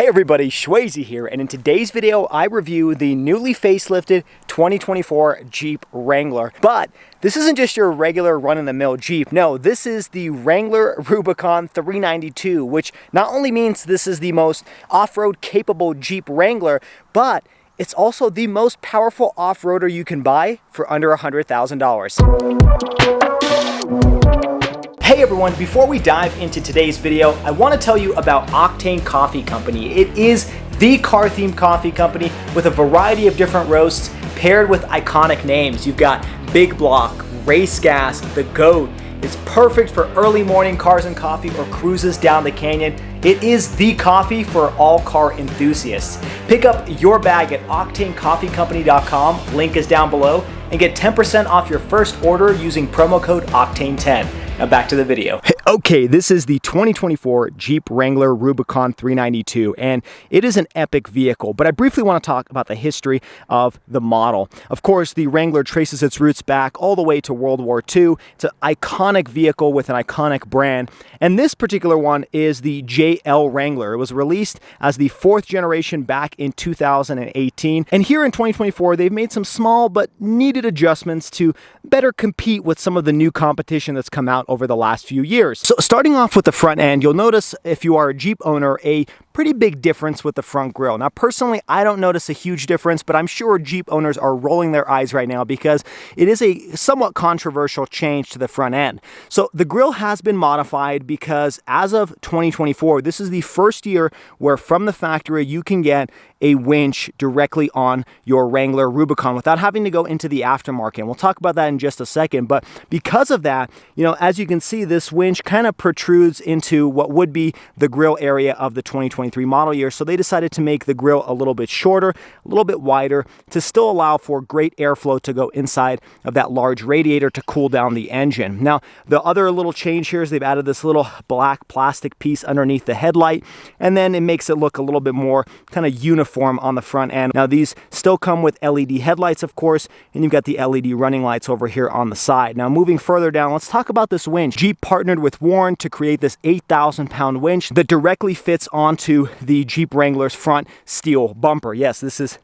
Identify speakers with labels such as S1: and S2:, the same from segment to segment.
S1: Hey everybody, Shwazy here, and in today's video I review the newly facelifted 2024 Jeep Wrangler. But this isn't just your regular run-of-the-mill Jeep. No, this is the Wrangler Rubicon 392, which not only means this is the most off-road capable Jeep Wrangler, but it's also the most powerful off-roader you can buy for under $100,000. Hey everyone, before we dive into today's video, I want to tell you about Octane Coffee Company. It is the car-themed coffee company with a variety of different roasts paired with iconic names. You've got Big Block, Race Gas, The Goat. It's perfect for early morning cars and coffee or cruises down the canyon. It is the coffee for all car enthusiasts. Pick up your bag at OctaneCoffeeCompany.com, link is down below, and get 10% off your first order using promo code Octane10. Now back to the video. Okay, this is the 2024 Jeep Wrangler Rubicon 392, and it is an epic vehicle, but I briefly want to talk about the history of the model. Of course, the Wrangler traces its roots back all the way to World War II. It's an iconic vehicle with an iconic brand, and this particular one is the JL Wrangler. It was released as the fourth generation back in 2018, and here in 2024, they've made some small but needed adjustments to better compete with some of the new competition that's come out over the last few years. So starting off with the front end, you'll notice if you are a Jeep owner, a pretty big difference with the front grille. Now personally, I don't notice a huge difference, but I'm sure Jeep owners are rolling their eyes right now because it is a somewhat controversial change to the front end. So the grille has been modified because as of 2024, this is the first year where from the factory you can get a winch directly on your Wrangler Rubicon without having to go into the aftermarket. And we'll talk about that in just a second. But because of that, as you can see, this winch kind of protrudes into what would be the grille area of the 2023 model year. So they decided to make the grille a little bit shorter, a little bit wider to still allow for great airflow to go inside of that large radiator to cool down the engine. Now, the other little change here is they've added this little black plastic piece underneath the headlight, and then it makes it look a little bit more kind of uniform on the front end. Now, these still come with LED headlights, of course, and you've got the LED running lights over here on the side. Now, moving further down, let's talk about this winch. Jeep partnered with Warren to create this 8,000-pound winch that directly fits onto the Jeep Wrangler's front steel bumper. Yes, this is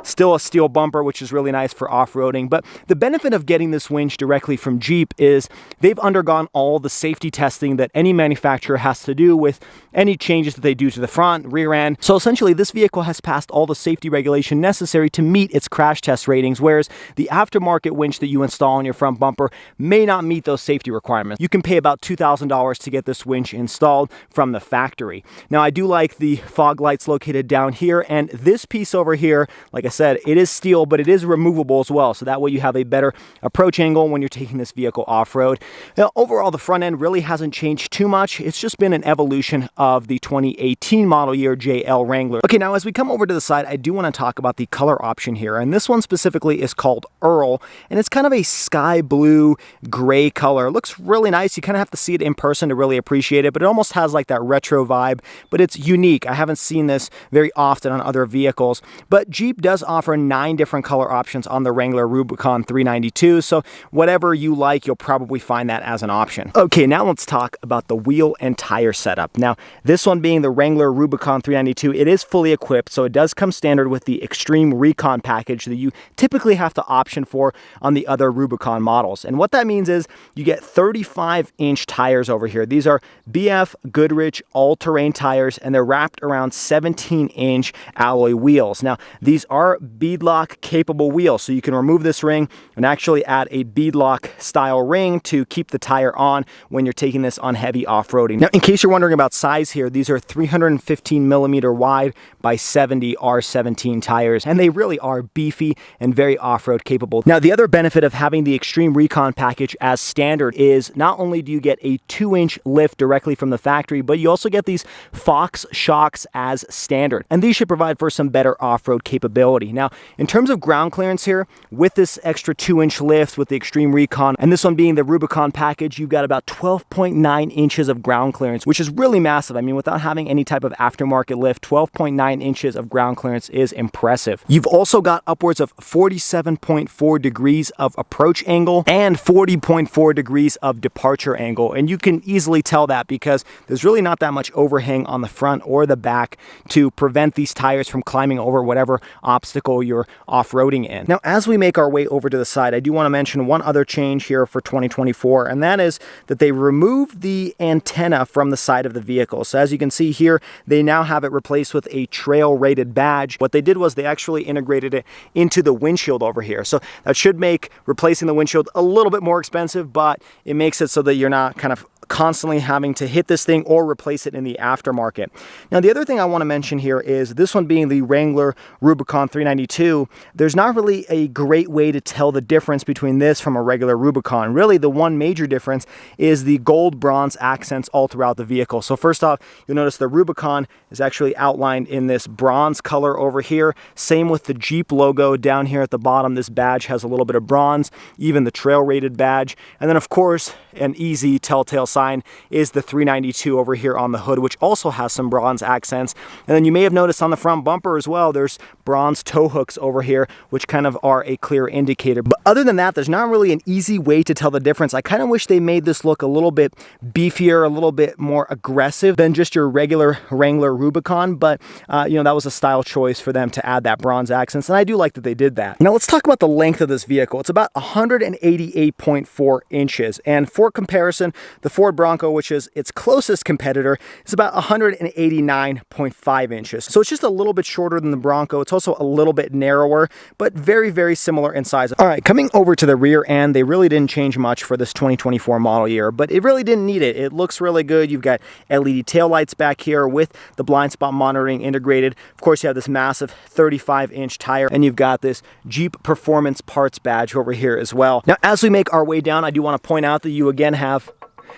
S1: still a steel bumper, which is really nice for off-roading. But the benefit of getting this winch directly from Jeep is they've undergone all the safety testing that any manufacturer has to do with any changes that they do to the front, rear end. So essentially, this vehicle has passed all the safety regulation necessary to meet its crash test ratings, whereas the aftermarket winch that you install on your front bumper may not meet those safety requirements. You can pay about $2,000 to get this winch installed from the factory. Now, I do like the fog lights located down here, and this piece over here, like I said, it is steel, but it is removable as well. So that way you have a better approach angle when you're taking this vehicle off-road. Now, overall, the front end really hasn't changed too much. It's just been an evolution of the 2018 model year JL Wrangler. Okay, now as we come over to the side, I do want to talk about the color option here. And this one specifically is called Earl, and it's kind of a sky blue gray color. It looks really nice. You kind of have to see it in person to really appreciate it, but it almost has like that retro vibe, but it's unique. I haven't seen this very often on other vehicles, but Jeep does offer 9 different color options on the Wrangler Rubicon 392, so whatever you like, you'll probably find that as an option. Okay, now let's talk about the wheel and tire setup. Now, this one being the Wrangler Rubicon 392, it is fully equipped, so it does come standard with the Extreme Recon package that you typically have to option for on the other Rubicon models. And what that means is you get 35-inch tires over here. These are BF Goodrich all-terrain tires, and they're wrapped around 17-inch alloy wheels. Now, these are beadlock capable wheels, so you can remove this ring and actually add a beadlock style ring to keep the tire on when you're taking this on heavy off-roading. Now, in case you're wondering about size here, these are 315 millimeter wide by 70 R17 tires, and they really are beefy and very off-road capable. Now, the other benefit of having the Extreme Recon package as standard is not only do you get a 2-inch lift directly from the factory, but you also get these Fox shocks as standard, and these should provide for some better off-road capability. capability. Now, in terms of ground clearance here, with this extra 2-inch lift with the Extreme Recon, and this one being the Rubicon package, you've got about 12.9 inches of ground clearance, which is really massive. I mean, without having any type of aftermarket lift, 12.9 inches of ground clearance is impressive. You've also got upwards of 47.4 degrees of approach angle and 40.4 degrees of departure angle. And you can easily tell that because there's really not that much overhang on the front or the back to prevent these tires from climbing over whatever obstacle you're off-roading in. Now, as we make our way over to the side, I do want to mention one other change here for 2024, and that is that they removed the antenna from the side of the vehicle. So as you can see here, they now have it replaced with a trail rated badge. What they did was they actually integrated it into the windshield over here. So that should make replacing the windshield a little bit more expensive, but it makes it so that you're not kind of constantly having to hit this thing or replace it in the aftermarket. Now, the other thing I want to mention here is this one being the Wrangler Rubicon 392. There's not really a great way to tell the difference between this from a regular Rubicon. Really, the one major difference is the gold bronze accents all throughout the vehicle. So first off, you'll notice the Rubicon is actually outlined in this bronze color over here. Same with the Jeep logo down here at the bottom. This badge has a little bit of bronze, even the trail rated badge. And then of course, an easy telltale sign is the 392 over here on the hood, which also has some bronze accents. And then you may have noticed on the front bumper as well, there's bronze tow hooks over here, which kind of are a clear indicator. But other than that, there's not really an easy way to tell the difference. I kind of wish they made this look a little bit beefier, a little bit more aggressive than just your regular Wrangler Rubicon. But you know, that was a style choice for them to add that bronze accents, and I do like that they did that. Now let's talk about the length of this vehicle. It's about 188.4 inches, and for comparison, the Ford Bronco, which is its closest competitor, is about 189.5 inches. So it's just a little bit shorter than the Bronco. It's also a little bit narrower, but very, very similar in size. All right, coming over to the rear end, they really didn't change much for this 2024 model year, but it really didn't need it. It looks really good. You've got LED taillights back here with the blind spot monitoring integrated. Of course, you have this massive 35-inch tire, and you've got this Jeep Performance Parts badge over here as well. Now, as we make our way down, I do want to point out that you again have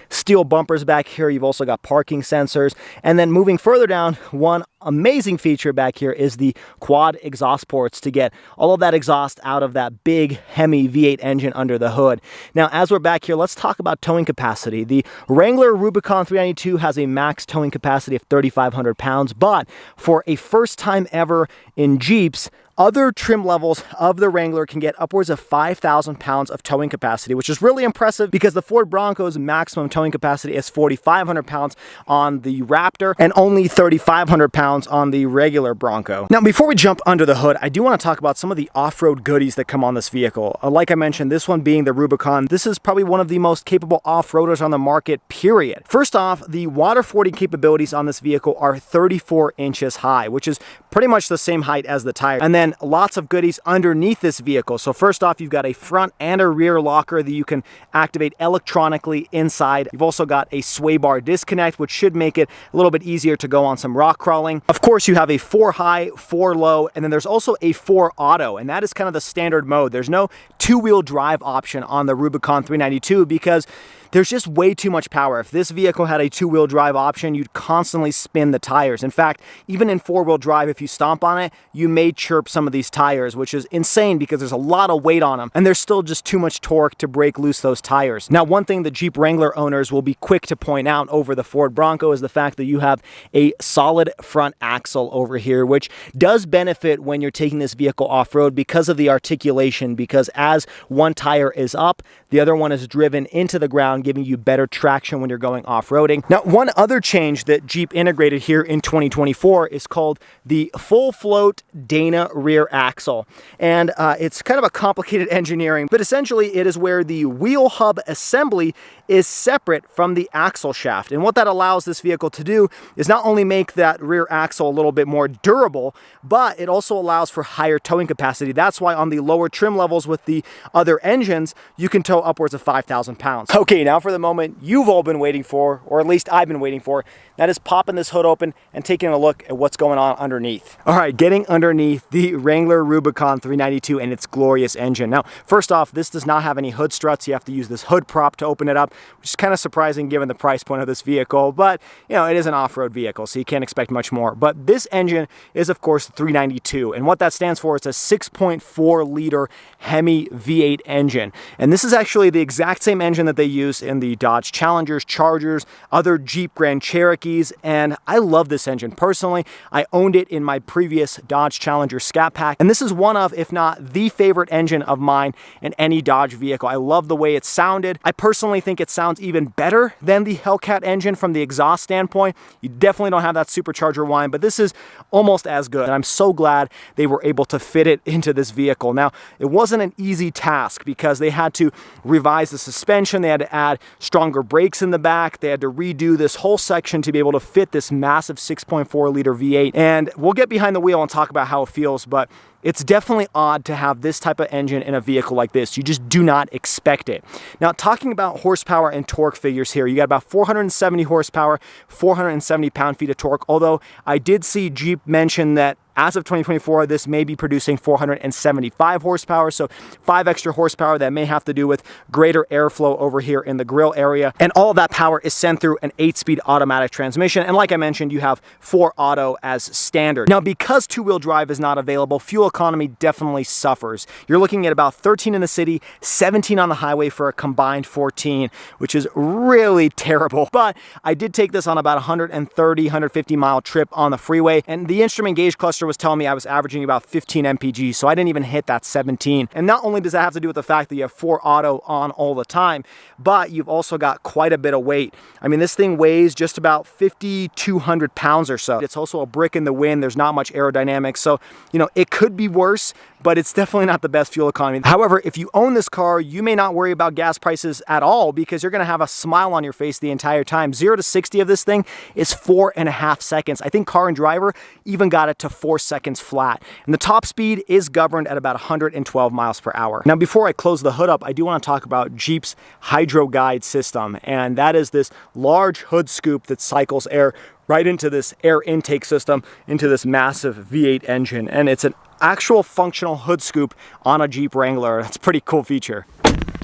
S1: steel bumpers back here. You've also got parking sensors. And then moving further down, one amazing feature back here is the quad exhaust ports to get all of that exhaust out of that big Hemi V8 engine under the hood. Now, as we're back here, let's talk about towing capacity. The Wrangler Rubicon 392 has a max towing capacity of 3,500 pounds, but for a first time ever in Jeeps, other trim levels of the Wrangler can get upwards of 5,000 pounds of towing capacity, which is really impressive because the Ford Bronco's maximum towing capacity is 4,500 pounds on the Raptor and only 3,500 pounds on the regular Bronco. Now, before we jump under the hood, I do want to talk about some of the off-road goodies that come on this vehicle. Like I mentioned, this one being the Rubicon, this is probably one of the most capable off-roaders on the market, period. First off, the water fording capabilities on this vehicle are 34 inches high, which is pretty much the same height as the tire. And then lots of goodies underneath this vehicle. So first off, you've got a front and a rear locker that you can activate electronically inside. You've also got a sway bar disconnect, which should make it a little bit easier to go on some rock crawling. Of course, you have a 4 high, 4 low, and then there's also a 4 auto, and that is kind of the standard mode. There's no 2-wheel drive option on the Rubicon 392 because there's just way too much power. If this vehicle had a 2-wheel drive option, you'd constantly spin the tires. In fact, even in 4-wheel drive, if you stomp on it, you may chirp some of these tires, which is insane because there's a lot of weight on them, and there's still just too much torque to break loose those tires. Now, one thing the Jeep Wrangler owners will be quick to point out over the Ford Bronco is the fact that you have a solid front axle over here, which does benefit when you're taking this vehicle off-road because of the articulation, because as one tire is up, the other one is driven into the ground, giving you better traction when you're going off-roading. Now, one other change that Jeep integrated here in 2024 is called the full float Dana rear axle. And it's kind of a complicated engineering, but essentially it is where the wheel hub assembly is separate from the axle shaft. And what that allows this vehicle to do is not only make that rear axle a little bit more durable, but it also allows for higher towing capacity. That's why on the lower trim levels with the other engines, you can tow upwards of 5,000 pounds. Okay, now for the moment you've all been waiting for, or at least I've been waiting for. That is popping this hood open and taking a look at what's going on underneath. All right, getting underneath the Wrangler Rubicon 392 and its glorious engine. Now, first off, this does not have any hood struts. You have to use this hood prop to open it up, which is kind of surprising given the price point of this vehicle, but you know, it is an off-road vehicle, so you can't expect much more. But this engine is, of course, 392, and what that stands for is a 6.4 liter Hemi V8 engine. And this is actually the exact same engine that they use in the Dodge Challengers, Chargers, other Jeep Grand Cherokees, and I love this engine. Personally, I owned it in my previous Dodge Challenger Scat Pack, and this is one of, if not the favorite engine of mine in any Dodge vehicle. I love the way it sounded. I personally think it sounds even better than the Hellcat engine from the exhaust standpoint. You definitely don't have that supercharger whine, but this is almost as good, and I'm so glad they were able to fit it into this vehicle. Now, it wasn't an easy task because they had to revise the suspension, they had to add stronger brakes in the back, they had to redo this whole section to be able to fit this massive 6.4 liter V8. And we'll get behind the wheel and talk about how it feels, but it's definitely odd to have this type of engine in a vehicle like this. You just do not expect it. Now, talking about horsepower and torque figures here, you got about 470 horsepower, 470 pound-feet of torque, although I did see Jeep mention that as of 2024, this may be producing 475 horsepower, so 5 extra horsepower that may have to do with greater airflow over here in the grill area. And all of that power is sent through an 8-speed automatic transmission. And like I mentioned, you have 4 auto as standard. Now, because two-wheel drive is not available, fuel economy definitely suffers. You're looking at about 13 in the city, 17 on the highway for a combined 14, which is really terrible. But I did take this on about 130, 150 mile trip on the freeway, and the instrument gauge cluster was telling me I was averaging about 15 mpg, so I didn't even hit that 17. And not only does that have to do with the fact that you have 4 auto on all the time, but you've also got quite a bit of weight. I mean, this thing weighs just about 5,200 pounds or so. It's also a brick in the wind. There's not much aerodynamics, so you know, it could be worse, but it's definitely not the best fuel economy. However, if you own this car, you may not worry about gas prices at all because you're gonna have a smile on your face the entire time. 0 to 60 of this thing is 4.5 seconds. I think Car and Driver even got it to 4 seconds flat. And the top speed is governed at about 112 miles per hour. Now, before I close the hood up, I do want to talk about Jeep's Hydro Guide system. And that is this large hood scoop that cycles air right into this air intake system, into this massive V8 engine. And it's an actual functional hood scoop on a Jeep Wrangler. That's a pretty cool feature.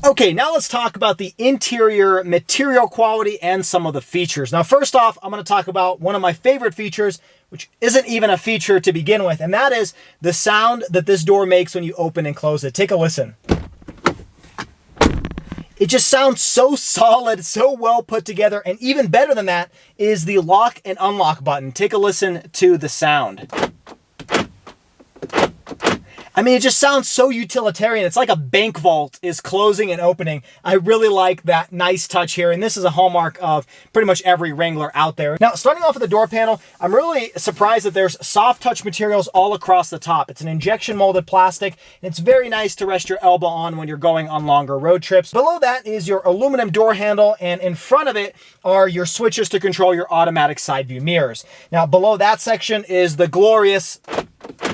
S1: Okay, now let's talk about the interior material quality and some of the features. Now, first off, I'm going to talk about one of my favorite features, which isn't even a feature to begin with, and that is the sound that this door makes when you open and close it. Take a listen. It just sounds so solid, so well put together, and even better than that is the lock and unlock button. Take a listen to the sound. I mean, it just sounds so utilitarian. It's like a bank vault is closing and opening. I really like that nice touch here, and this is a hallmark of pretty much every Wrangler out there. Now, starting off with the door panel, I'm really surprised that there's soft touch materials all across the top. It's an injection molded plastic, and it's very nice to rest your elbow on when you're going on longer road trips. Below that is your aluminum door handle, and in front of it are your switches to control your automatic side view mirrors. Now, below that section is the glorious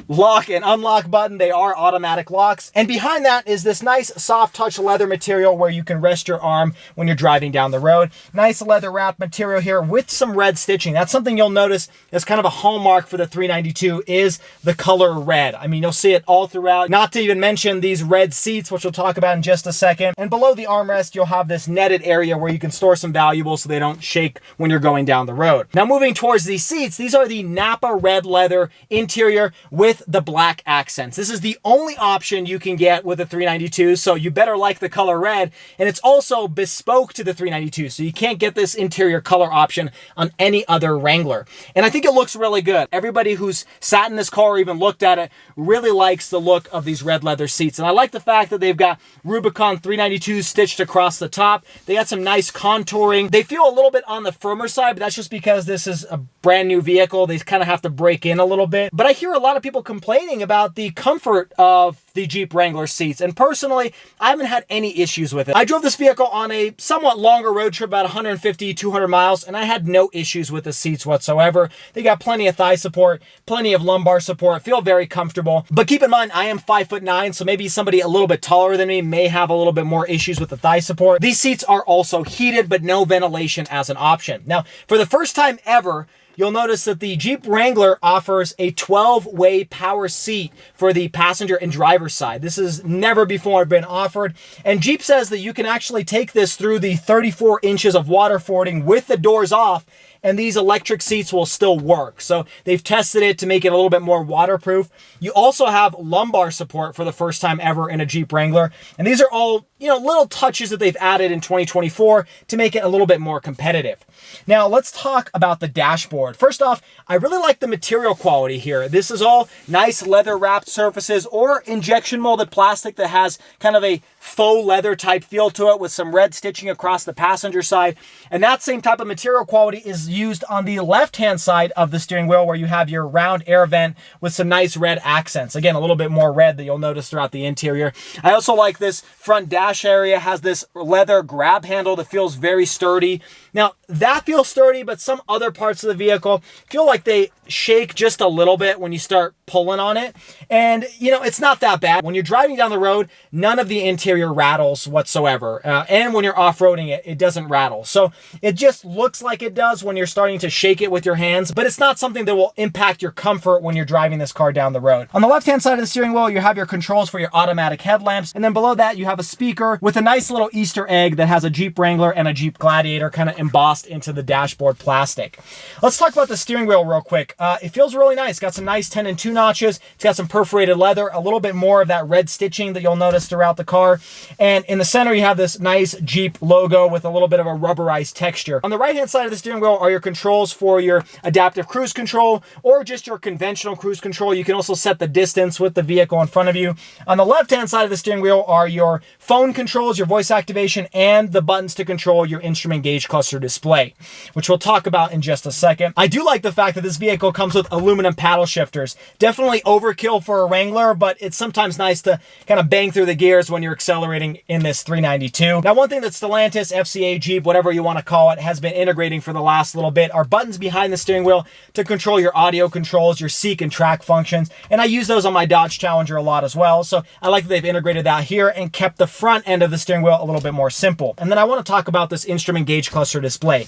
S1: lock and unlock button. They are automatic locks. And behind that is this nice soft touch leather material where you can rest your arm when you're driving down the road. Nice leather wrapped material here with some red stitching. That's something you'll notice is kind of a hallmark for the 392 is the color red. I mean, you'll see it all throughout. Not to even mention these red seats, which we'll talk about in just a second. And below the armrest, you'll have this netted area where you can store some valuables so they don't shake when you're going down the road. Now, moving towards these seats, these are the Napa red leather interior with the black accents. This is the only option you can get with the 392, so you better like the color red. And it's also bespoke to the 392, so you can't get this interior color option on any other Wrangler. And I think it looks really good. Everybody who's sat in this car or even looked at it really likes the look of these red leather seats. And I like the fact that they've got Rubicon 392 stitched across the top. They got some nice contouring. They feel a little bit on the firmer side, but that's just because this is a brand new vehicle. They kind of have to break in a little bit. But I hear a lot of people complaining about the comfort of the Jeep Wrangler seats, and personally, I haven't had any issues with it. I drove this vehicle on a somewhat longer road trip, about 150, 200 miles, and I had no issues with the seats whatsoever. They got plenty of thigh support, plenty of lumbar support, feel very comfortable. But keep in mind, I am 5'9", so maybe somebody a little bit taller than me may have a little bit more issues with the thigh support. These seats are also heated, but no ventilation as an option. Now, for the first time ever, you'll notice that the Jeep Wrangler offers a 12-way power seat for the passenger and driver side. This has never before been offered. And Jeep says that you can actually take this through the 34 inches of water fording with the doors off, and these electric seats will still work. So they've tested it to make it a little bit more waterproof. You also have lumbar support for the first time ever in a Jeep Wrangler. And these are all, little touches that they've added in 2024 to make it a little bit more competitive. Now, let's talk about the dashboard. First off, I really like the material quality here. This is all nice leather wrapped surfaces or injection molded plastic that has kind of a faux leather type feel to it with some red stitching across the passenger side. And that same type of material quality is used on the left-hand side of the steering wheel, where you have your round air vent with some nice red accents. Again, a little bit more red that you'll notice throughout the interior. I also like this front dash area has this leather grab handle that feels very sturdy. Now, that feels sturdy, but some other parts of the vehicle feel like they shake just a little bit when you start pulling on it. And, it's not that bad. When you're driving down the road, none of the interior rattles whatsoever. And when you're off-roading it, it doesn't rattle. So it just looks like it does when you're starting to shake it with your hands, but it's not something that will impact your comfort when you're driving this car down the road. On the left-hand side of the steering wheel, you have your controls for your automatic headlamps. And then below that, you have a speaker with a nice little Easter egg that has a Jeep Wrangler and a Jeep Gladiator kind of embossed into the dashboard plastic. Let's talk about the steering wheel real quick. It feels really nice. Got some nice 10 and 2 notches. It's got some perforated leather, a little bit more of that red stitching that you'll notice throughout the car. And in the center, you have this nice Jeep logo with a little bit of a rubberized texture. On the right-hand side of the steering wheel are your controls for your adaptive cruise control or just your conventional cruise control. You can also set the distance with the vehicle in front of you. On the left-hand side of the steering wheel are your phone controls, your voice activation, and the buttons to control your instrument gauge cluster display, which we'll talk about in just a second. I do like the fact that this vehicle comes with aluminum paddle shifters. Definitely overkill for a Wrangler, but it's sometimes nice to kind of bang through the gears when you're accelerating in this 392. Now, one thing that Stellantis, FCA, Jeep, whatever you want to call it, has been integrating for the last little bit are buttons behind the steering wheel to control your audio controls, your seek and track functions. And I use those on my Dodge Challenger a lot as well. So I like that they've integrated that here and kept the front end of the steering wheel a little bit more simple. And then I want to talk about this instrument gauge cluster display.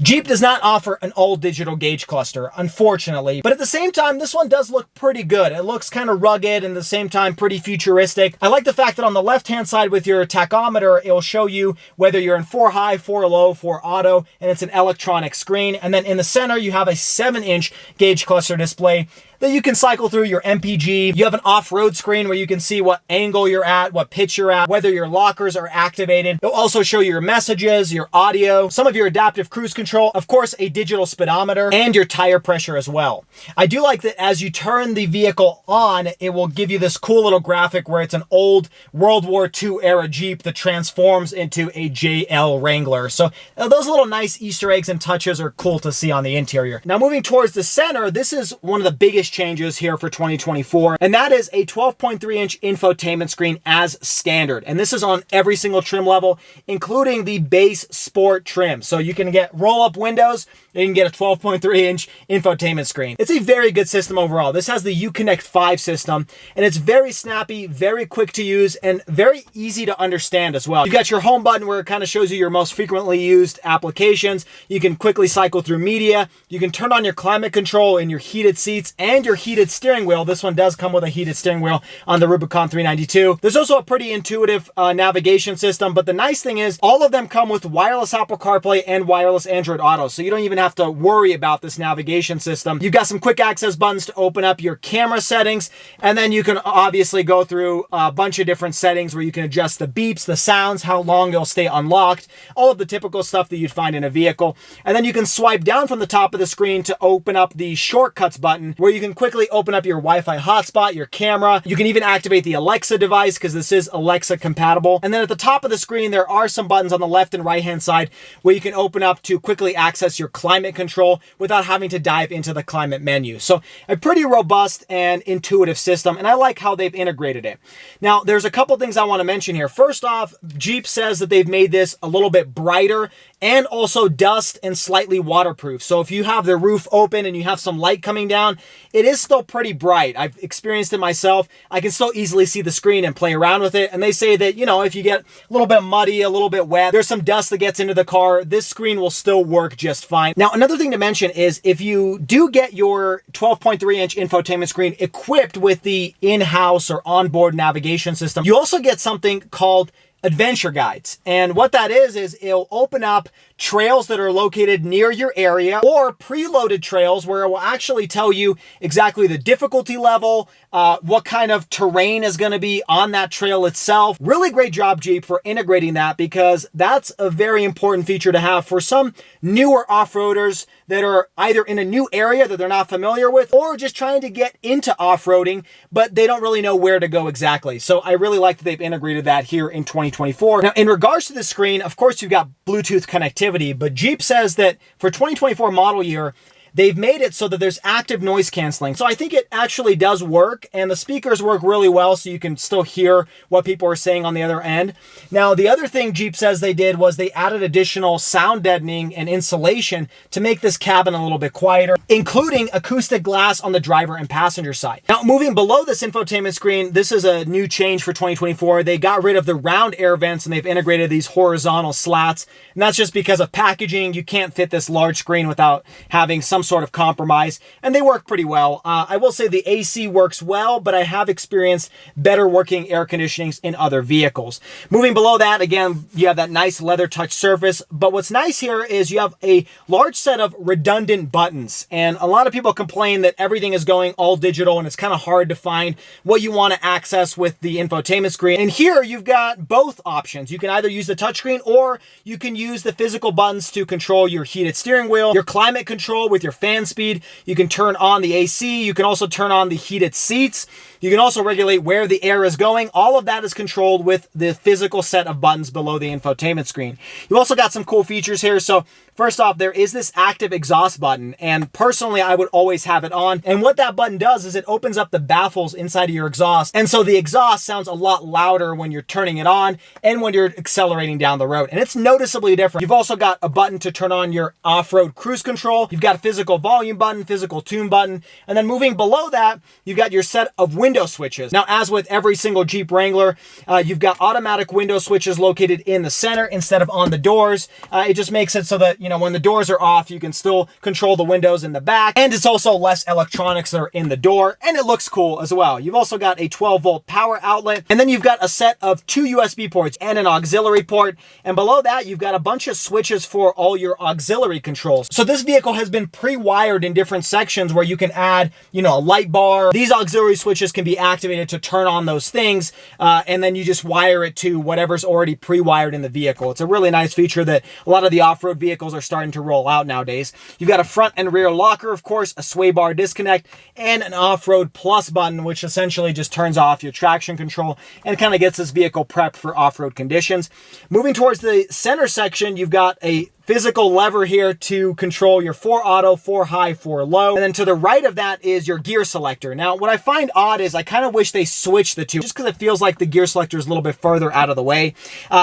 S1: Jeep does not offer an all digital gauge cluster, unfortunately, but at the same time, this one does look pretty good. It looks kind of rugged and at the same time pretty futuristic. I like the fact that on the left-hand side with your tachometer, it'll show you whether you're in 4 high, 4 low, 4 auto, and it's an electronic screen. And then in the center, you have a 7-inch gauge cluster display that you can cycle through your MPG. You have an off-road screen where you can see what angle you're at, what pitch you're at, whether your lockers are activated. It'll also show you your messages, your audio, some of your adaptive cruise control, of course, a digital speedometer, and your tire pressure as well. I do like that as you turn the vehicle on, it will give you this cool little graphic where it's an old World War II era Jeep that transforms into a JL Wrangler. So those little nice Easter eggs and touches are cool to see on the interior. Now, moving towards the center, this is one of the biggest changes here for 2024, and that is a 12.3-inch infotainment screen as standard. And this is on every single trim level, including the base sport trim. So you can get roll-up windows, and you can get a 12.3-inch infotainment screen. It's a very good system overall. This has the Uconnect 5 system, and it's very snappy, very quick to use, and very easy to understand as well. You've got your home button where it kind of shows you your most frequently used applications. You can quickly cycle through media. You can turn on your climate control in your heated seats and your heated steering wheel. This one does come with a heated steering wheel on the Rubicon 392. There's also a pretty intuitive navigation system, but the nice thing is all of them come with wireless Apple CarPlay and wireless Android Auto, so you don't even have to worry about this navigation system. You've got some quick access buttons to open up your camera settings, and then you can obviously go through a bunch of different settings where you can adjust the beeps, the sounds, how long it'll stay unlocked, all of the typical stuff that you'd find in a vehicle. And then you can swipe down from the top of the screen to open up the shortcuts button where you can quickly open up your Wi-Fi hotspot, your camera. You can even activate the Alexa device because this is Alexa compatible. And then at the top of the screen, there are some buttons on the left and right hand side where you can open up to quickly access your climate control without having to dive into the climate menu. So a pretty robust and intuitive system, and I like how they've integrated it. Now, there's a couple things I want to mention here. First off, Jeep says that they've made this a little bit brighter and also dust and slightly waterproof. So if you have the roof open and you have some light coming down, it is still pretty bright. I've experienced it myself. I can still easily see the screen and play around with it. And they say that, you know, if you get a little bit muddy, a little bit wet, there's some dust that gets into the car, this screen will still work just fine. Now, another thing to mention is if you do get your 12.3-inch infotainment screen equipped with the in-house or onboard navigation system, you also get something called adventure guides. And what that is it'll open up trails that are located near your area or preloaded trails where it will actually tell you exactly the difficulty level, what kind of terrain is going to be on that trail itself. Really great job, Jeep, for integrating that, because that's a very important feature to have for some newer off-roaders that are either in a new area that they're not familiar with or just trying to get into off-roading, but they don't really know where to go exactly. So I really like that they've integrated that here in 2024. Now, in regards to the screen, of course, you've got Bluetooth connectivity, but Jeep says that for 2024 model year, they've made it so that there's active noise canceling. So I think it actually does work, and the speakers work really well so you can still hear what people are saying on the other end. Now, the other thing Jeep says they did was they added additional sound deadening and insulation to make this cabin a little bit quieter, including acoustic glass on the driver and passenger side. Now, moving below this infotainment screen, this is a new change for 2024. They got rid of the round air vents and they've integrated these horizontal slats. And that's just because of packaging. You can't fit this large screen without having some sort of compromise, and they work pretty well. I will say the AC works well, but I have experienced better working air conditionings in other vehicles. Moving below that, again, you have that nice leather touch surface, but what's nice here is you have a large set of redundant buttons, and a lot of people complain that everything is going all digital and it's kind of hard to find what you want to access with the infotainment screen. And here you've got both options. You can either use the touchscreen or you can use the physical buttons to control your heated steering wheel, your climate control with your fan speed. You can turn on the AC. You can also turn on the heated seats. You can also regulate where the air is going. All of that is controlled with the physical set of buttons below the infotainment screen. You also got some cool features here. So first off, there is this active exhaust button, and personally, I would always have it on. And what that button does is it opens up the baffles inside of your exhaust. And so the exhaust sounds a lot louder when you're turning it on and when you're accelerating down the road. And it's noticeably different. You've also got a button to turn on your off-road cruise control. You've got a physical volume button, physical tune button. And then moving below that, you've got your set of window switches. Now, as with every single Jeep Wrangler, you've got automatic window switches located in the center instead of on the doors. It just makes it so that, you know, when the doors are off, you can still control the windows in the back, and it's also less electronics that are in the door, and it looks cool as well. You've also got a 12-volt power outlet, and then you've got a set of 2 USB ports and an auxiliary port, and below that, you've got a bunch of switches for all your auxiliary controls. So this vehicle has been pre-wired in different sections where you can add, you know, a light bar. These auxiliary switches can be activated to turn on those things, and then you just wire it to whatever's already pre-wired in the vehicle. It's a really nice feature that a lot of the off-road vehicles are starting to roll out nowadays. You've got a front and rear locker, of course, a sway bar disconnect, and an off-road plus button, which essentially just turns off your traction control and kind of gets this vehicle prepped for off-road conditions. Moving towards the center section, you've got a physical lever here to control your 4 auto, 4 high, 4 low. And then to the right of that is your gear selector. Now, what I find odd is I kind of wish they switched the two just because it feels like the gear selector is a little bit further out of the way.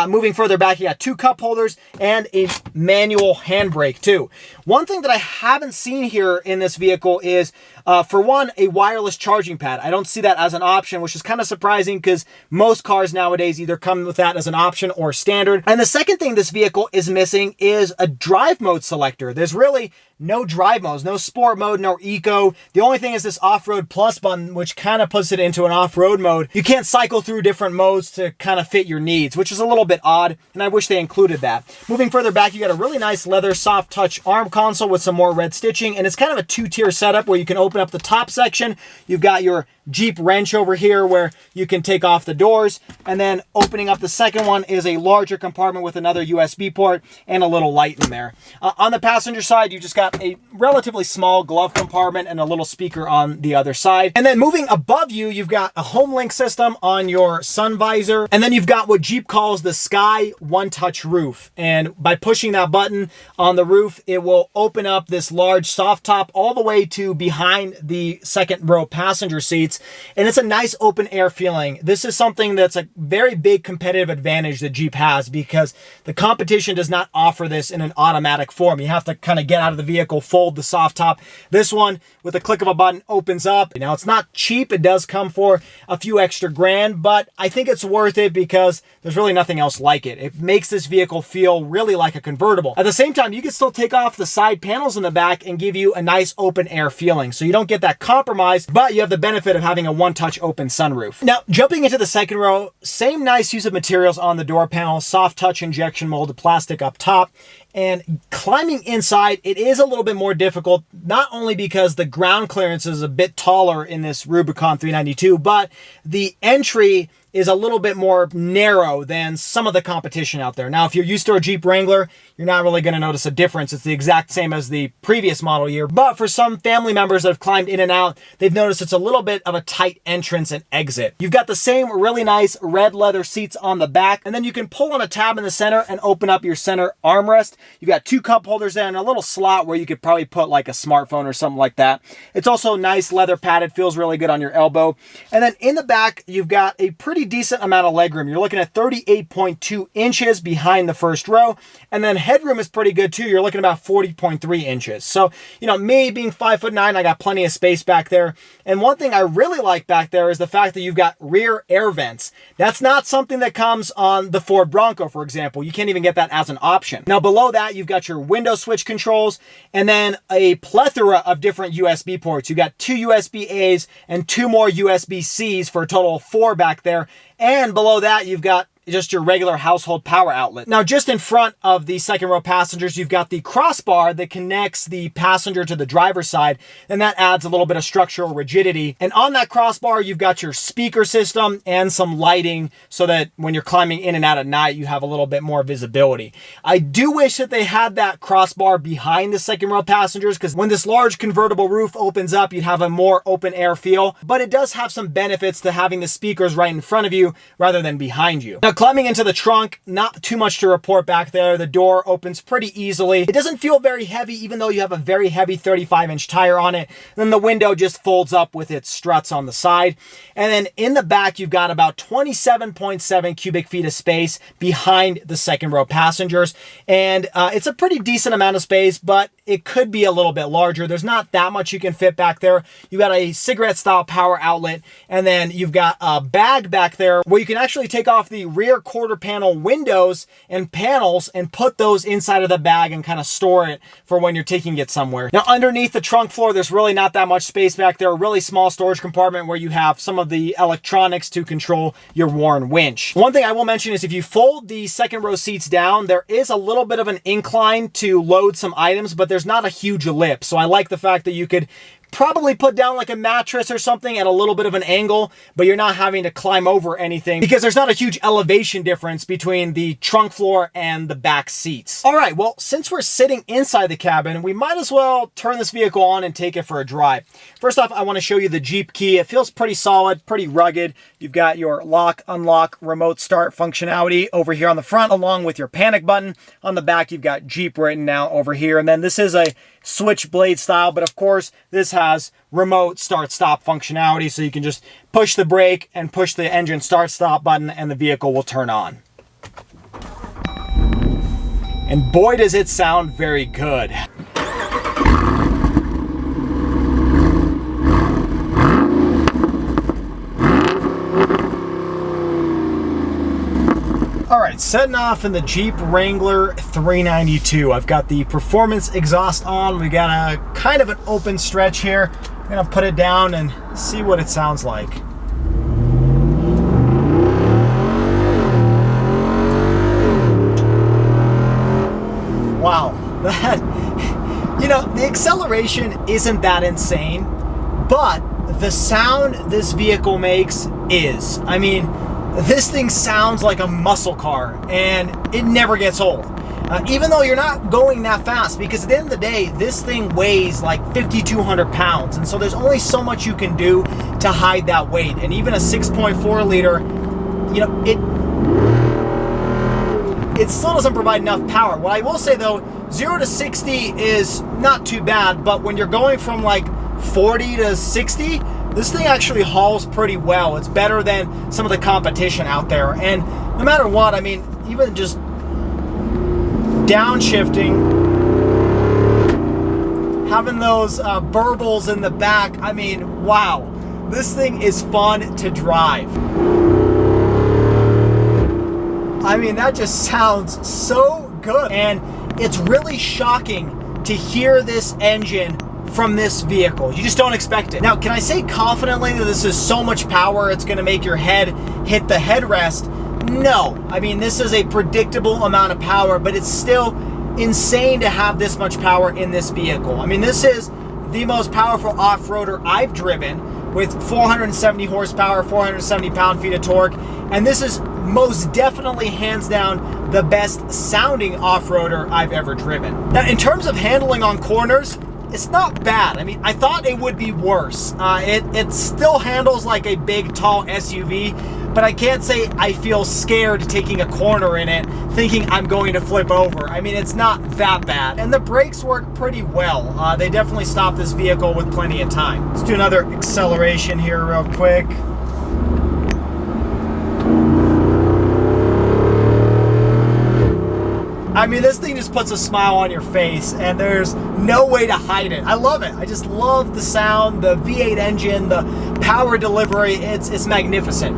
S1: Moving further back, you got 2 cup holders and a manual handbrake too. One thing that I haven't seen here in this vehicle is, for one, a wireless charging pad. I don't see that as an option, which is kind of surprising because most cars nowadays either come with that as an option or standard. And the second thing this vehicle is missing is a drive mode selector. There's really no drive modes, no sport mode, no eco. The only thing is this off-road plus button, which kind of puts it into an off-road mode. You can't cycle through different modes to kind of fit your needs, which is a little bit odd, and I wish they included that. Moving further back, you got a really nice leather soft touch arm console with some more red stitching, and it's kind of a 2-tier setup where you can open up the top section. You've got your Jeep wrench over here where you can take off the doors, and then opening up the second one is a larger compartment with another USB port and a little light in there. On the passenger side, you just got got a relatively small glove compartment and a little speaker on the other side. And then moving above you, you've got a home link system on your sun visor. And then you've got what Jeep calls the Sky One Touch Roof. And by pushing that button on the roof, it will open up this large soft top all the way to behind the second row passenger seats. And it's a nice open air feeling. This is something that's a very big competitive advantage that Jeep has, because the competition does not offer this in an automatic form. You have to kind of get out of the vehicle, fold the soft top. This one, with a click of a button, opens up. Now, it's not cheap. It does come for a few extra grand, but I think it's worth it because there's really nothing else like it. It makes this vehicle feel really like a convertible. At the same time, you can still take off the side panels in the back and give you a nice open air feeling. So you don't get that compromise, but you have the benefit of having a one-touch open sunroof. Now, jumping into the second row, same nice use of materials on the door panel, soft touch injection molded plastic up top. And climbing inside, it is a little bit more difficult, not only because the ground clearance is a bit taller in this Rubicon 392, but the entry is a little bit more narrow than some of the competition out there. Now, if you're used to a Jeep Wrangler, you're not really going to notice a difference. It's the exact same as the previous model year. But for some family members that have climbed in and out, they've noticed it's a little bit of a tight entrance and exit. You've got the same really nice red leather seats on the back, and then you can pull on a tab in the center and open up your center armrest. You've got two cup holders there and a little slot where you could probably put like a smartphone or something like that. It's also nice leather padded, feels really good on your elbow. And then in the back, you've got a pretty decent amount of legroom. You're looking at 38.2 inches behind the first row, and then headroom is pretty good too. You're looking at about 40.3 inches. So, you know, me being 5'9", I got plenty of space back there. And one thing I really like back there is the fact that you've got rear air vents. That's not something that comes on the Ford Bronco, for example. You can't even get that as an option. Now, below that, you've got your window switch controls and then a plethora of different USB ports. You've got 2 USB-A's and 2 more USB-C's for a total of 4 back there. And below that, you've got just your regular household power outlet. Now, just in front of the second row passengers, you've got the crossbar that connects the passenger to the driver's side, and that adds a little bit of structural rigidity. And on that crossbar, you've got your speaker system and some lighting so that when you're climbing in and out at night, you have a little bit more visibility. I do wish that they had that crossbar behind the second row passengers, because when this large convertible roof opens up, you'd have a more open air feel, but it does have some benefits to having the speakers right in front of you rather than behind you. Now, climbing into the trunk, not too much to report back there. The door opens pretty easily. It doesn't feel very heavy, even though you have a very heavy 35-inch tire on it. And then the window just folds up with its struts on the side. And then in the back, you've got about 27.7 cubic feet of space behind the second row passengers. And it's a pretty decent amount of space, but it could be a little bit larger. There's not that much you can fit back there. You've got a cigarette-style power outlet, and then you've got a bag back there where you can actually take off the rear quarter panel windows and panels and put those inside of the bag and kind of store it for when you're taking it somewhere. Now, underneath the trunk floor, there's really not that much space back there. A really small storage compartment where you have some of the electronics to control your Warn winch. One thing I will mention is if you fold the second row seats down, there is a little bit of an incline to load some items, but there's not a huge lip. So I like the fact that you could probably put down like a mattress or something at a little bit of an angle, but you're not having to climb over anything because there's not a huge elevation difference between the trunk floor and the back seats. All right, well, since we're sitting inside the cabin, we might as well turn this vehicle on and take it for a drive. First off, I want to show you the Jeep key. It feels pretty solid, pretty rugged. You've got your lock, unlock, remote start functionality over here on the front, along with your panic button. On the back, you've got Jeep written out over here. And then this is a switchblade style, but of course, this has remote start stop functionality, so you can just push the brake and push the engine start stop button and the vehicle will turn on. And boy, does it sound very good. All right, setting off in the Jeep Wrangler 392. I've got the performance exhaust on. We got a kind of an open stretch here. I'm gonna put it down and see what it sounds like. Wow, that, you know, the acceleration isn't that insane, but the sound this vehicle makes is, I mean, this thing sounds like a muscle car and it never gets old. even though you're not going that fast, because at the end of the day, this thing weighs like 5,200 pounds. And so there's only so much you can do to hide that weight. And even a 6.4 liter, you know, it still doesn't provide enough power. What I will say though, 0 to 60 is not too bad, but when you're going from like 40 to 60, this thing actually hauls pretty well. It's better than some of the competition out there. And no matter what, I mean, even just downshifting, having those burbles in the back, I mean, wow, this thing is fun to drive. I mean, that just sounds so good. And it's really shocking to hear this engine from this vehicle. You just don't expect it. Now, can I say confidently that this is so much power it's gonna make your head hit the headrest? No. I mean, this is a predictable amount of power, but it's still insane to have this much power in this vehicle. I mean, this is the most powerful off-roader I've driven, with 470 horsepower, 470 pound-feet of torque, and this is most definitely, hands down, the best sounding off-roader I've ever driven. Now, in terms of handling on corners, it's not bad. I mean, I thought it would be worse. It still handles like a big, tall SUV, but I can't say I feel scared taking a corner in it, thinking I'm going to flip over. I mean, it's not that bad. And the brakes work pretty well. They definitely stop this vehicle with plenty of time. Let's do another acceleration here real quick. I mean, this thing just puts a smile on your face, and there's no way to hide it. I love it. I just love the sound, the V8 engine, the power delivery. It's magnificent.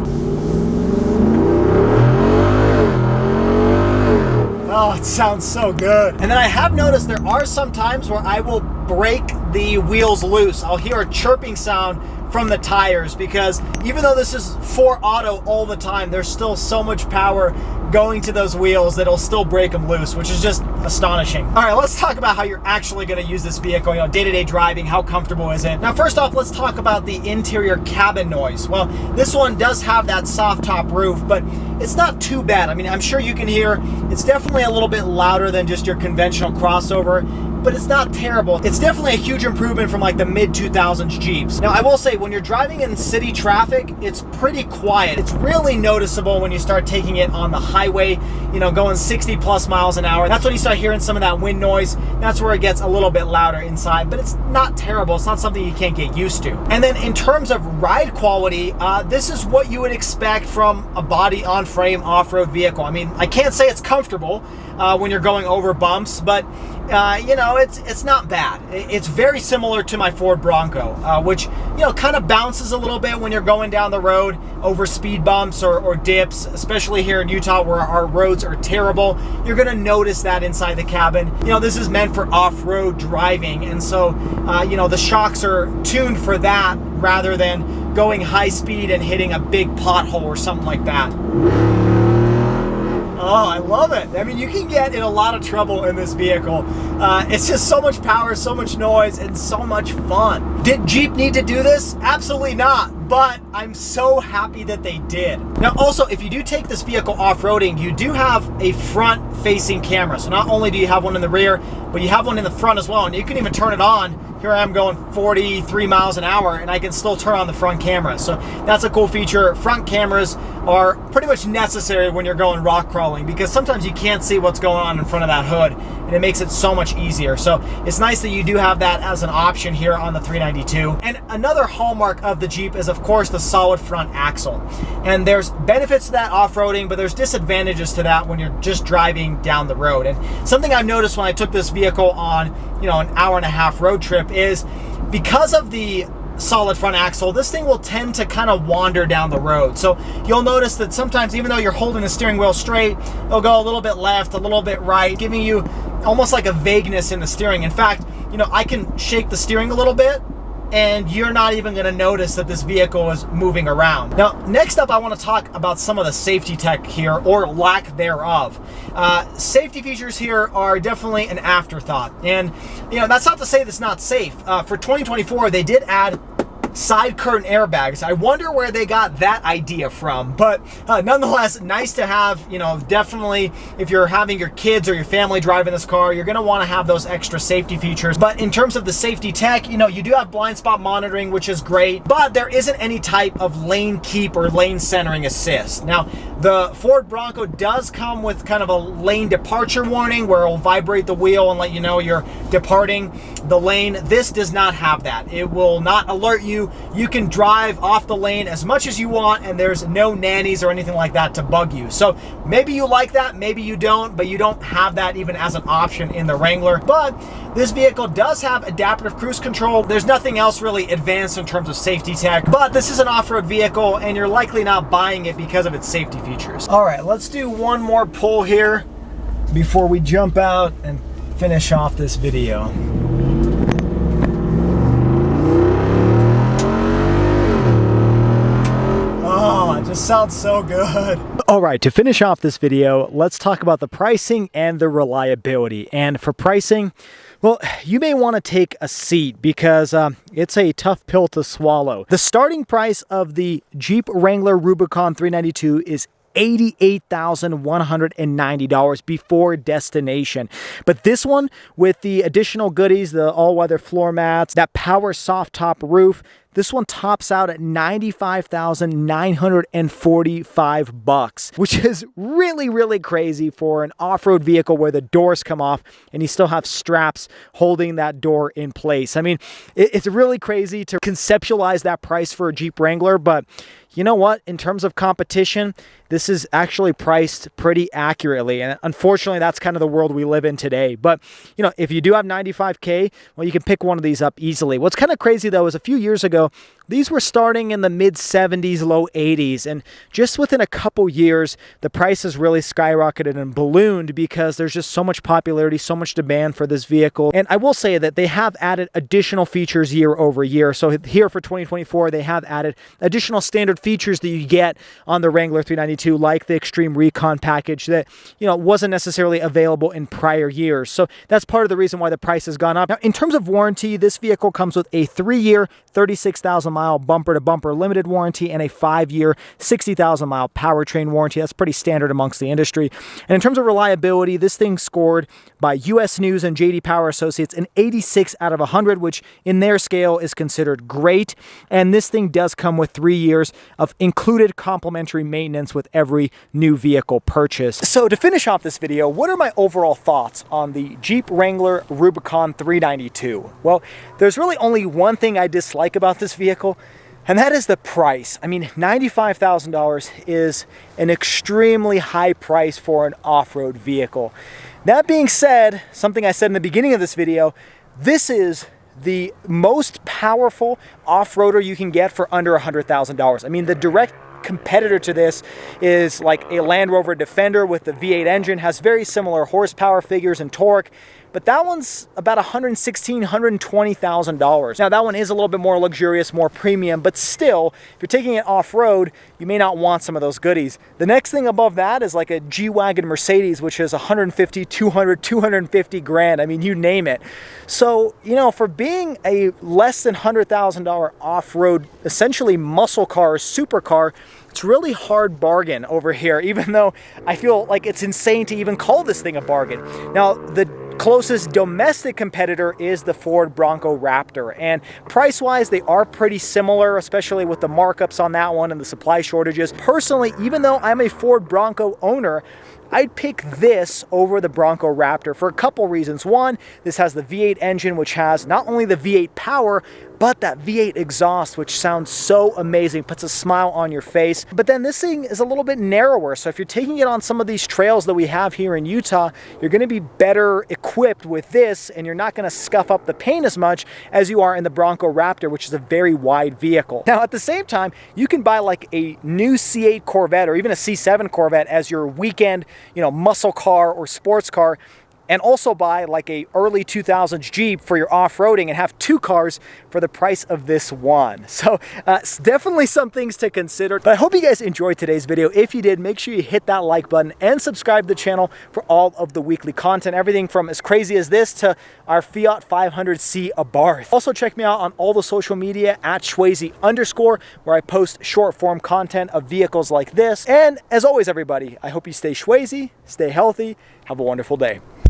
S1: Oh, it sounds so good. And then I have noticed there are some times where I will break the wheels loose. I'll hear a chirping sound from the tires, because even though this is 4 auto all the time, there's still so much power going to those wheels that it'll still break them loose, which is just astonishing. All right, let's talk about how you're actually going to use this vehicle, you know, day-to-day driving. How comfortable is it? Now, first off, let's talk about the interior cabin noise. Well, this one does have that soft top roof, but it's not too bad. I mean, I'm sure you can hear it's definitely a little bit louder than just your conventional crossover, but it's not terrible. It's definitely a huge improvement from like the mid-2000s Jeeps. Now, I will say, when you're driving in city traffic, it's pretty quiet. It's really noticeable when you start taking it on the highway, you know, going 60 plus miles an hour. That's when you start hearing some of that wind noise. That's where it gets a little bit louder inside, but it's not terrible. It's not something you can't get used to. And then in terms of ride quality, this is what you would expect from a body-on-frame off-road vehicle. I mean, I can't say it's comfortable when you're going over bumps, but you know, it's not bad. It's very similar to my Ford Bronco, which, you know, kind of bounces a little bit when you're going down the road over speed bumps or dips, especially here in Utah where our roads are terrible. You're gonna notice that inside the cabin. You know, this is meant for off-road driving, and so, you know, the shocks are tuned for that rather than going high speed and hitting a big pothole or something like that. Oh, I love it. I mean, you can get in a lot of trouble in this vehicle. It's just so much power, so much noise, and so much fun. Did Jeep need to do this? Absolutely not, but I'm so happy that they did. Now, also, if you do take this vehicle off-roading, you do have a front-facing camera. So not only do you have one in the rear, but you have one in the front as well, and you can even turn it on. Here I am going 43 miles an hour, and I can still turn on the front camera. So that's a cool feature. Front cameras are pretty much necessary when you're going rock crawling, because sometimes you can't see what's going on in front of that hood, and it makes it so much easier. So it's nice that you do have that as an option here on the 392. And another hallmark of the Jeep is, of course, the solid front axle. And there's benefits to that off-roading, but there's disadvantages to that when you're just driving down the road. And something I've noticed when I took this vehicle on, you know, an hour-and-a-half road trip is, because of the solid front axle, this thing will tend to kind of wander down the road. So you'll notice that sometimes, even though you're holding the steering wheel straight, it'll go a little bit left, a little bit right, giving you almost like a vagueness in the steering. In fact, you know, I can shake the steering a little bit, and you're not even going to notice that this vehicle is moving around. Now, next up, I want to talk about some of the safety tech here, or lack thereof. Safety features here are definitely an afterthought, and you know, that's not to say that's not safe. For 2024, they did add side curtain airbags. I wonder where they got that idea from, but nonetheless, nice to have. You know, definitely if you're having your kids or your family driving this car, you're gonna wanna have those extra safety features. But in terms of the safety tech, you know, you do have blind spot monitoring, which is great, but there isn't any type of lane keep or lane centering assist. Now, the Ford Bronco does come with kind of a lane departure warning where it'll vibrate the wheel and let you know you're departing the lane. This does not have that. It will not alert you. You can drive off the lane as much as you want, and there's no nannies or anything like that to bug you. So maybe you like that, maybe you don't, but you don't have that even as an option in the Wrangler. But this vehicle does have adaptive cruise control. There's nothing else really advanced in terms of safety tech, but this is an off-road vehicle and you're likely not buying it because of its safety features. All right, let's do one more pull here before we jump out and finish off this video. Oh, it just sounds so good. All right, to finish off this video, let's talk about the pricing and the reliability. And for pricing, well, you may want to take a seat because it's a tough pill to swallow. The starting price of the Jeep Wrangler Rubicon 392 is $88,190 before destination. But this one, with the additional goodies, the all-weather floor mats, that power soft top roof, this one tops out at $95,945, which is really, really crazy for an off-road vehicle where the doors come off and you still have straps holding that door in place. I mean, it's really crazy to conceptualize that price for a Jeep Wrangler, but you know what? In terms of competition, this is actually priced pretty accurately. And unfortunately, that's kind of the world we live in today. But, you know, if you do have $95K, well, you can pick one of these up easily. What's kind of crazy, though, is a few years ago, these were starting in the mid 70s, low 80s. And just within a couple years, the price has really skyrocketed and ballooned because there's just so much popularity, so much demand for this vehicle. And I will say that they have added additional features year over year. So here for 2024, they have added additional standard features that you get on the Wrangler 392, like the Extreme Recon package that, you know, wasn't necessarily available in prior years. So that's part of the reason why the price has gone up. Now, in terms of warranty, this vehicle comes with a 3-year, 36,000-mile bumper-to-bumper limited warranty and a 5-year, 60,000-mile powertrain warranty. That's pretty standard amongst the industry. And in terms of reliability, this thing scored by US News and JD Power Associates an 86 out of 100, which in their scale is considered great. And this thing does come with 3 years of included complimentary maintenance with every new vehicle purchase. So to finish off this video, what are my overall thoughts on the Jeep Wrangler Rubicon 392? Well, there's really only one thing I dislike about this vehicle, and that is the price. I mean, $95,000 is an extremely high price for an off-road vehicle. That being said, something I said in the beginning of this video, this is the most powerful off-roader you can get for under $100,000. I mean, the direct competitor to this is like a Land Rover Defender with the V8 engine, has very similar horsepower figures and torque, but that one's about $116,000, $120,000. Now that one is a little bit more luxurious, more premium, but still, if you're taking it off-road, you may not want some of those goodies. The next thing above that is like a G-Wagon Mercedes, which is 150, 200, 250 grand. I mean, you name it. So, you know, for being a less than $100,000 off-road, essentially muscle car or supercar, it's really hard bargain over here, even though I feel like it's insane to even call this thing a bargain. Now, the closest domestic competitor is the Ford Bronco Raptor, and price-wise, they are pretty similar, especially with the markups on that one and the supply shortages. Personally, even though I'm a Ford Bronco owner, I'd pick this over the Bronco Raptor for a couple reasons. One, this has the V8 engine, which has not only the V8 power, but that V8 exhaust, which sounds so amazing, puts a smile on your face. But then this thing is a little bit narrower, so if you're taking it on some of these trails that we have here in Utah, you're gonna be better equipped with this, and you're not gonna scuff up the paint as much as you are in the Bronco Raptor, which is a very wide vehicle. Now, at the same time, you can buy like a new C8 Corvette or even a C7 Corvette as your weekend, you know, muscle car or sports car, and also buy like a early 2000s Jeep for your off-roading and have 2 cars for the price of this one. So it's definitely some things to consider. But I hope you guys enjoyed today's video. If you did, make sure you hit that like button and subscribe to the channel for all of the weekly content. Everything from as crazy as this to our Fiat 500C Abarth. Also check me out on all the social media at Schwazy_, where I post short form content of vehicles like this. And as always, everybody, I hope you stay Schwazy, stay healthy, have a wonderful day.